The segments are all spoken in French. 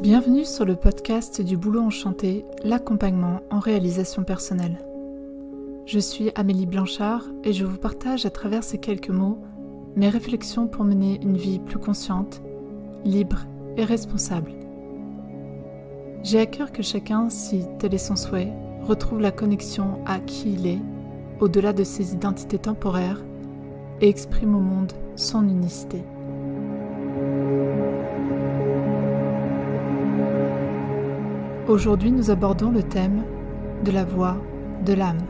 Bienvenue sur le podcast du Boulot Enchanté, l'accompagnement en réalisation personnelle. Je suis Amélie Blanchard et je vous partage à travers ces quelques mots mes réflexions pour mener une vie plus consciente, libre et responsable. J'ai à cœur que chacun, si tel est son souhait, retrouve la connexion à qui il est, au-delà de ses identités temporaires, et exprime au monde son unicité. Aujourd'hui, nous abordons le thème de la voix de l'âme.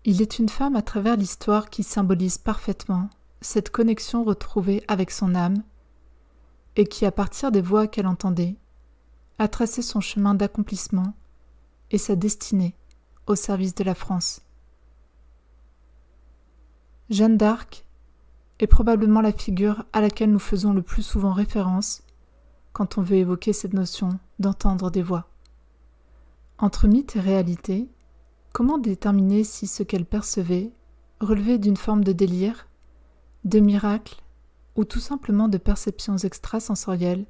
Il est une femme à travers l'histoire qui symbolise parfaitement cette connexion retrouvée avec son âme et qui, à partir des voix qu'elle entendait, a tracé son chemin d'accomplissement et sa destinée au service de la France. Jeanne d'Arc est probablement la figure à laquelle nous faisons le plus souvent référence quand on veut évoquer cette notion d'entendre des voix. Entre mythe et réalité, comment déterminer si ce qu'elle percevait relevait d'une forme de délire, de miracle ou tout simplement de perceptions extrasensorielles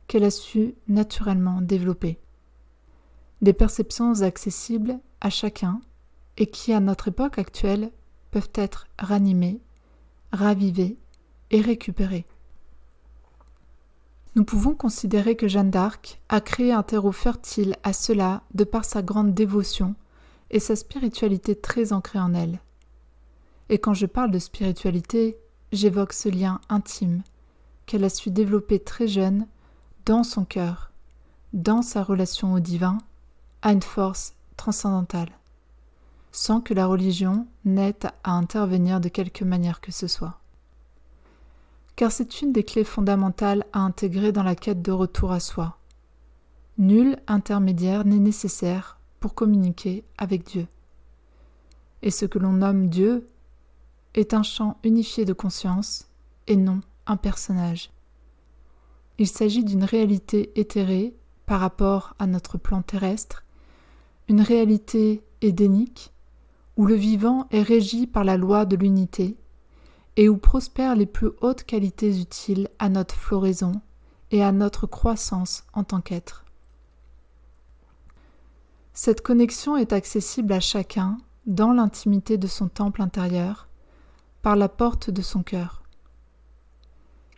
qu'elle a su naturellement développer? Des perceptions accessibles à chacun et qui, à notre époque actuelle, peuvent être ranimées, ravivées et récupérées. Nous pouvons considérer que Jeanne d'Arc a créé un terreau fertile à cela de par sa grande dévotion et sa spiritualité très ancrée en elle. Et quand je parle de spiritualité, j'évoque ce lien intime qu'elle a su développer très jeune dans son cœur, dans sa relation au divin, à une force transcendantale, sans que la religion n'ait à intervenir de quelque manière que ce soit. Car c'est une des clés fondamentales à intégrer dans la quête de retour à soi. Nul intermédiaire n'est nécessaire pour communiquer avec Dieu. Et ce que l'on nomme Dieu est un champ unifié de conscience et non un personnage. Il s'agit d'une réalité éthérée par rapport à notre plan terrestre, une réalité édénique où le vivant est régi par la loi de l'unité et où prospèrent les plus hautes qualités utiles à notre floraison et à notre croissance en tant qu'être. Cette connexion est accessible à chacun dans l'intimité de son temple intérieur, par la porte de son cœur.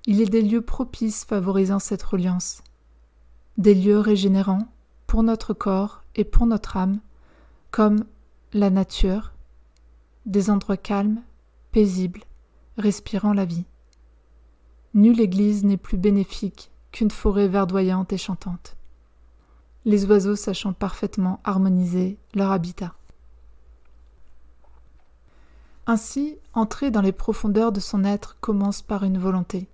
Il est des lieux propices favorisant cette reliance, des lieux régénérants pour notre corps et pour notre âme, comme la nature, des endroits calmes, paisibles, respirant la vie. Nulle église n'est plus bénéfique qu'une forêt verdoyante et chantante. Les oiseaux sachant parfaitement harmoniser leur habitat. Ainsi, entrer dans les profondeurs de son être commence par une volonté,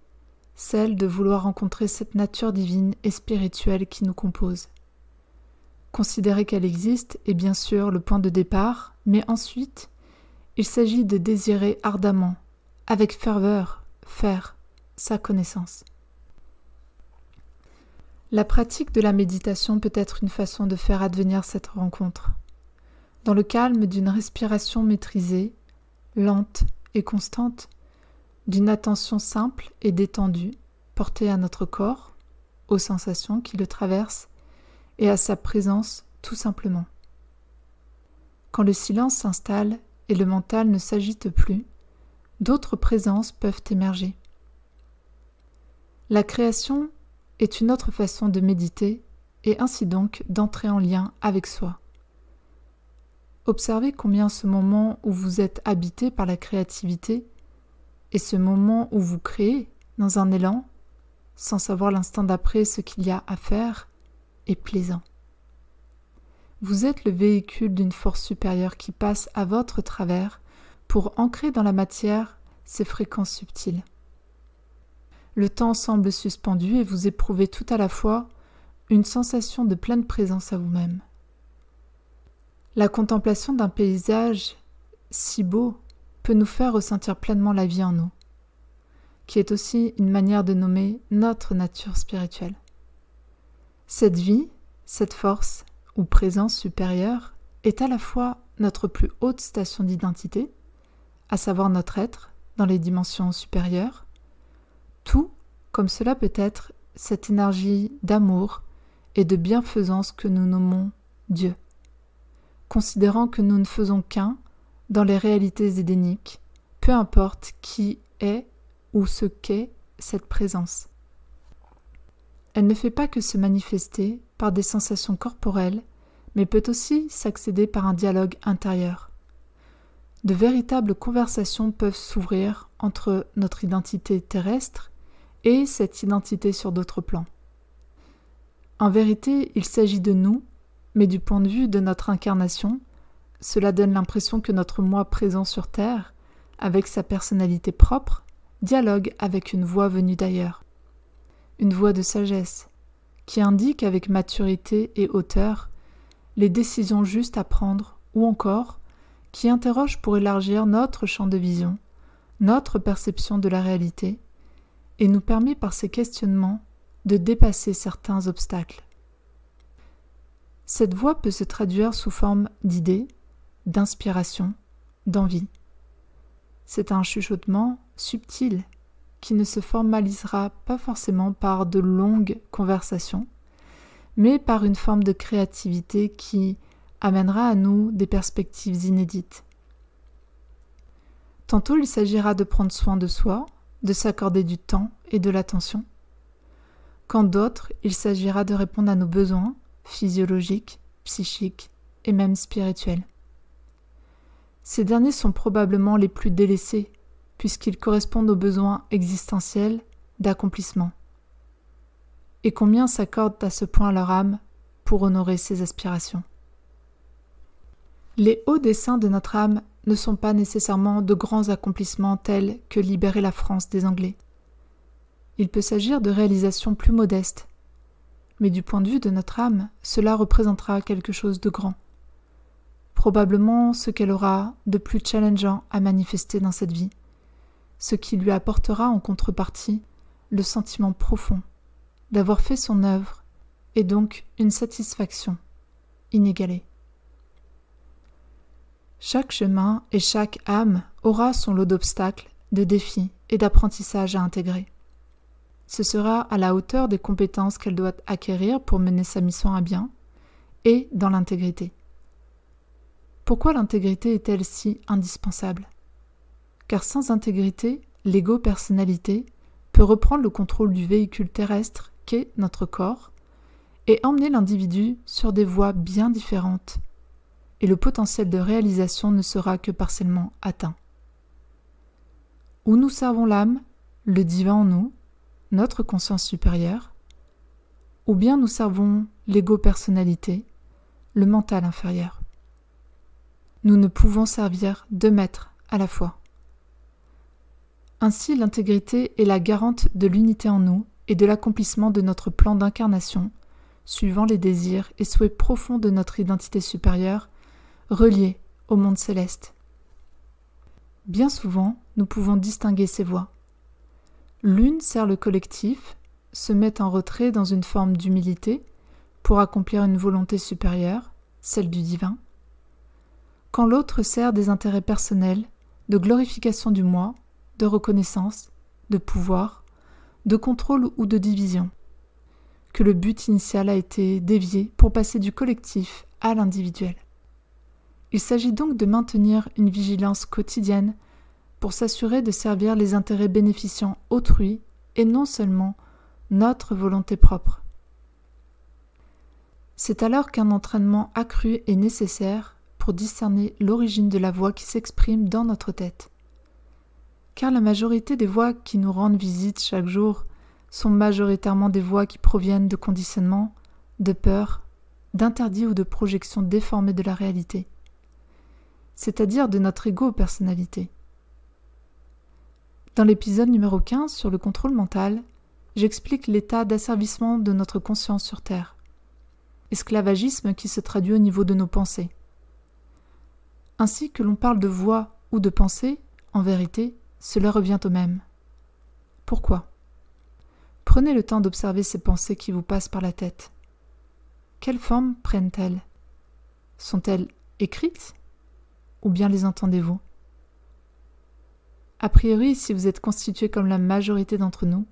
celle de vouloir rencontrer cette nature divine et spirituelle qui nous compose. Considérer qu'elle existe est bien sûr le point de départ, mais ensuite, il s'agit de désirer ardemment, avec ferveur, faire sa connaissance. La pratique de la méditation peut être une façon de faire advenir cette rencontre. Dans le calme d'une respiration maîtrisée, lente et constante, d'une attention simple et détendue, portée à notre corps, aux sensations qui le traversent et à sa présence tout simplement. Quand le silence s'installe et le mental ne s'agite plus, d'autres présences peuvent émerger. La création est une autre façon de méditer et ainsi donc d'entrer en lien avec soi. Observez combien ce moment où vous êtes habité par la créativité et ce moment où vous créez dans un élan, sans savoir l'instant d'après ce qu'il y a à faire, est plaisant. Vous êtes le véhicule d'une force supérieure qui passe à votre travers pour ancrer dans la matière ces fréquences subtiles. Le temps semble suspendu et vous éprouvez tout à la fois une sensation de pleine présence à vous-même. La contemplation d'un paysage si beau peut nous faire ressentir pleinement la vie en nous, qui est aussi une manière de nommer notre nature spirituelle. Cette vie, cette force ou présence supérieure est à la fois notre plus haute station d'identité, à savoir notre être dans les dimensions supérieures, tout comme cela peut être cette énergie d'amour et de bienfaisance que nous nommons Dieu, considérant que nous ne faisons qu'un dans les réalités édéniques, peu importe qui est ou ce qu'est cette présence. Elle ne fait pas que se manifester par des sensations corporelles, mais peut aussi s'accéder par un dialogue intérieur. De véritables conversations peuvent s'ouvrir entre notre identité terrestre et cette identité sur d'autres plans. En vérité, il s'agit de nous, mais du point de vue de notre incarnation, cela donne l'impression que notre moi présent sur Terre, avec sa personnalité propre, dialogue avec une voix venue d'ailleurs. Une voix de sagesse, qui indique avec maturité et hauteur les décisions justes à prendre, ou encore qui interroge pour élargir notre champ de vision, notre perception de la réalité, et nous permet par ces questionnements de dépasser certains obstacles. Cette voix peut se traduire sous forme d'idées, d'inspiration, d'envie. C'est un chuchotement subtil qui ne se formalisera pas forcément par de longues conversations, mais par une forme de créativité qui amènera à nous des perspectives inédites. Tantôt il s'agira de prendre soin de soi, de s'accorder du temps et de l'attention. Quand d'autres, il s'agira de répondre à nos besoins physiologiques, psychiques et même spirituels. Ces derniers sont probablement les plus délaissés, puisqu'ils correspondent aux besoins existentiels d'accomplissement. Et combien s'accordent à ce point leur âme pour honorer ses aspirations. Les hauts desseins de notre âme ne sont pas nécessairement de grands accomplissements tels que libérer la France des Anglais. Il peut s'agir de réalisations plus modestes, mais du point de vue de notre âme, cela représentera quelque chose de grand. Probablement ce qu'elle aura de plus challengeant à manifester dans cette vie, ce qui lui apportera en contrepartie le sentiment profond d'avoir fait son œuvre et donc une satisfaction inégalée. Chaque chemin et chaque âme aura son lot d'obstacles, de défis et d'apprentissages à intégrer. Ce sera à la hauteur des compétences qu'elle doit acquérir pour mener sa mission à bien et dans l'intégrité. Pourquoi l'intégrité est-elle si indispensable ? Car sans intégrité, l'ego-personnalité peut reprendre le contrôle du véhicule terrestre qu'est notre corps et emmener l'individu sur des voies bien différentes, et le potentiel de réalisation ne sera que partiellement atteint. Ou nous servons l'âme, le divin en nous, notre conscience supérieure, ou bien nous servons l'ego-personnalité, le mental inférieur. Nous ne pouvons servir deux maîtres à la fois. Ainsi, l'intégrité est la garante de l'unité en nous et de l'accomplissement de notre plan d'incarnation, suivant les désirs et souhaits profonds de notre identité supérieure, reliés au monde céleste. Bien souvent, nous pouvons distinguer ces voies. L'une sert le collectif, se met en retrait dans une forme d'humilité pour accomplir une volonté supérieure, celle du divin, quand l'autre sert des intérêts personnels, de glorification du moi, de reconnaissance, de pouvoir, de contrôle ou de division, que le but initial a été dévié pour passer du collectif à l'individuel. Il s'agit donc de maintenir une vigilance quotidienne pour s'assurer de servir les intérêts bénéficiant autrui et non seulement notre volonté propre. C'est alors qu'un entraînement accru est nécessaire pour discerner l'origine de la voix qui s'exprime dans notre tête. Car la majorité des voix qui nous rendent visite chaque jour sont majoritairement des voix qui proviennent de conditionnements, de peurs, d'interdits ou de projections déformées de la réalité, c'est-à-dire de notre ego-personnalité. Dans l'épisode numéro 15 sur le contrôle mental, j'explique l'état d'asservissement de notre conscience sur Terre. Esclavagisme qui se traduit au niveau de nos pensées. Ainsi que l'on parle de voix ou de pensée, en vérité, cela revient au même. Pourquoi ? Prenez le temps d'observer ces pensées qui vous passent par la tête. Quelle forme prennent-elles ? Sont-elles écrites ? Ou bien les entendez-vous ? A priori, si vous êtes constitué comme la majorité d'entre nous,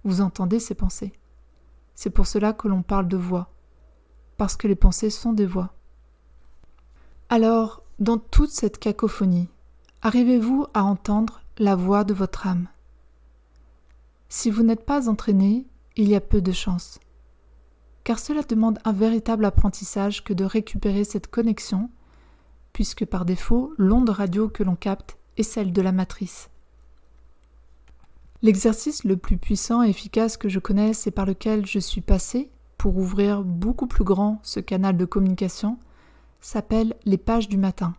vous entendez ces pensées. C'est pour cela que l'on parle de voix, parce que les pensées sont des voix. Alors, dans toute cette cacophonie, arrivez-vous à entendre la voix de votre âme ? Si vous n'êtes pas entraîné, il y a peu de chance, car cela demande un véritable apprentissage que de récupérer cette connexion, puisque par défaut, l'onde radio que l'on capte est celle de la matrice. L'exercice le plus puissant et efficace que je connaisse et par lequel je suis passé pour ouvrir beaucoup plus grand ce canal de communication s'appelle les pages du matin.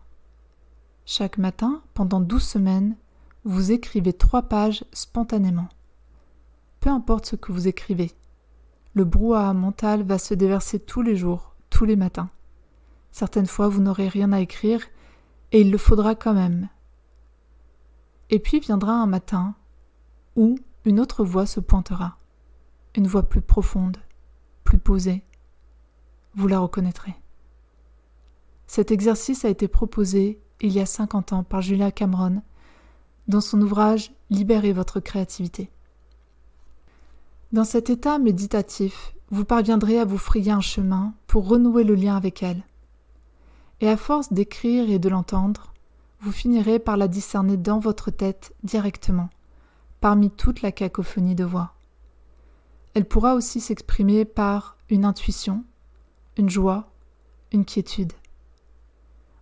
Chaque matin, pendant 12 semaines, vous écrivez 3 pages spontanément. Peu importe ce que vous écrivez, le brouhaha mental va se déverser tous les jours, tous les matins. Certaines fois, vous n'aurez rien à écrire et il le faudra quand même. Et puis viendra un matin où une autre voix se pointera, une voix plus profonde, plus posée. Vous la reconnaîtrez. Cet exercice a été proposé il y a 50 ans par Julia Cameron dans son ouvrage « Libérez votre créativité ». Dans cet état méditatif, vous parviendrez à vous frayer un chemin pour renouer le lien avec elle. Et à force d'écrire et de l'entendre, vous finirez par la discerner dans votre tête directement, parmi toute la cacophonie de voix. Elle pourra aussi s'exprimer par une intuition, une joie, une quiétude.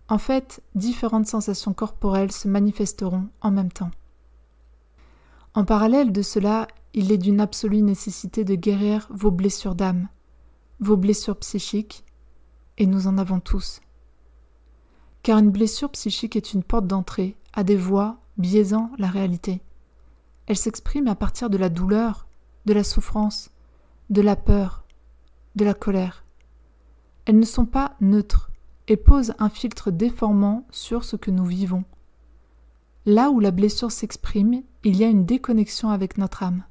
En fait, différentes sensations corporelles se manifesteront en même temps. En parallèle de cela, il est d'une absolue nécessité de guérir vos blessures d'âme, vos blessures psychiques, et nous en avons tous. Car une blessure psychique est une porte d'entrée à des voies biaisant la réalité. Elle s'exprime à partir de la douleur, de la souffrance, de la peur, de la colère. Elles ne sont pas neutres et posent un filtre déformant sur ce que nous vivons. Là où la blessure s'exprime, il y a une déconnexion avec notre âme.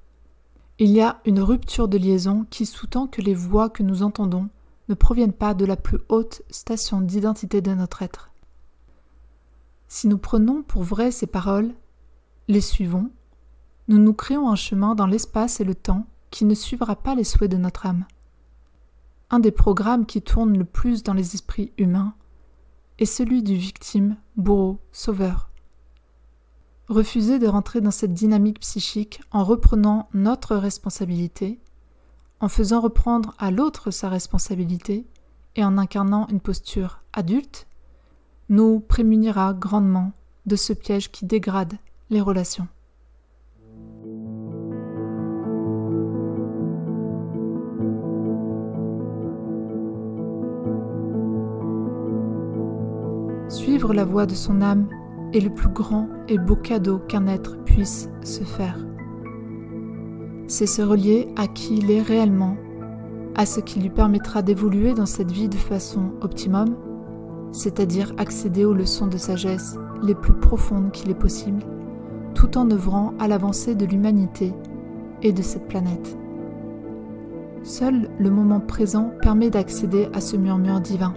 Il y a une rupture de liaison qui sous-tend que les voix que nous entendons ne proviennent pas de la plus haute station d'identité de notre être. Si nous prenons pour vraies ces paroles, les suivons, nous nous créons un chemin dans l'espace et le temps qui ne suivra pas les souhaits de notre âme. Un des programmes qui tourne le plus dans les esprits humains est celui du victime, bourreau, sauveur. Refuser de rentrer dans cette dynamique psychique en reprenant notre responsabilité, en faisant reprendre à l'autre sa responsabilité et en incarnant une posture adulte, nous prémunira grandement de ce piège qui dégrade les relations. Suivre la voie de son âme est le plus grand et beau cadeau qu'un être puisse se faire. C'est se relier à qui il est réellement, à ce qui lui permettra d'évoluer dans cette vie de façon optimum, c'est-à-dire accéder aux leçons de sagesse les plus profondes qu'il est possible, tout en œuvrant à l'avancée de l'humanité et de cette planète. Seul le moment présent permet d'accéder à ce murmure divin.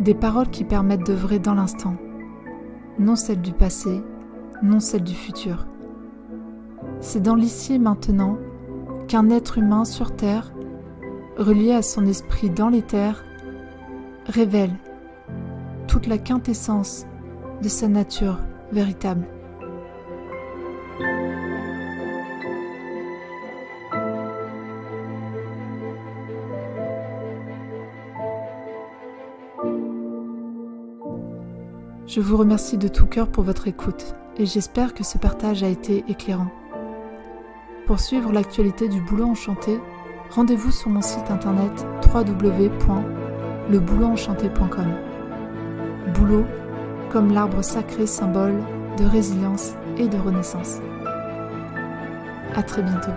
Des paroles qui permettent d'œuvrer dans l'instant, non celles du passé, non celles du futur. C'est dans l'ici et maintenant qu'un être humain sur Terre, relié à son esprit dans les terres, révèle toute la quintessence de sa nature véritable. Je vous remercie de tout cœur pour votre écoute et j'espère que ce partage a été éclairant. Pour suivre l'actualité du Boulot Enchanté, rendez-vous sur mon site internet www.leboulotenchanté.com. Boulot comme l'arbre sacré symbole de résilience et de renaissance. À très bientôt.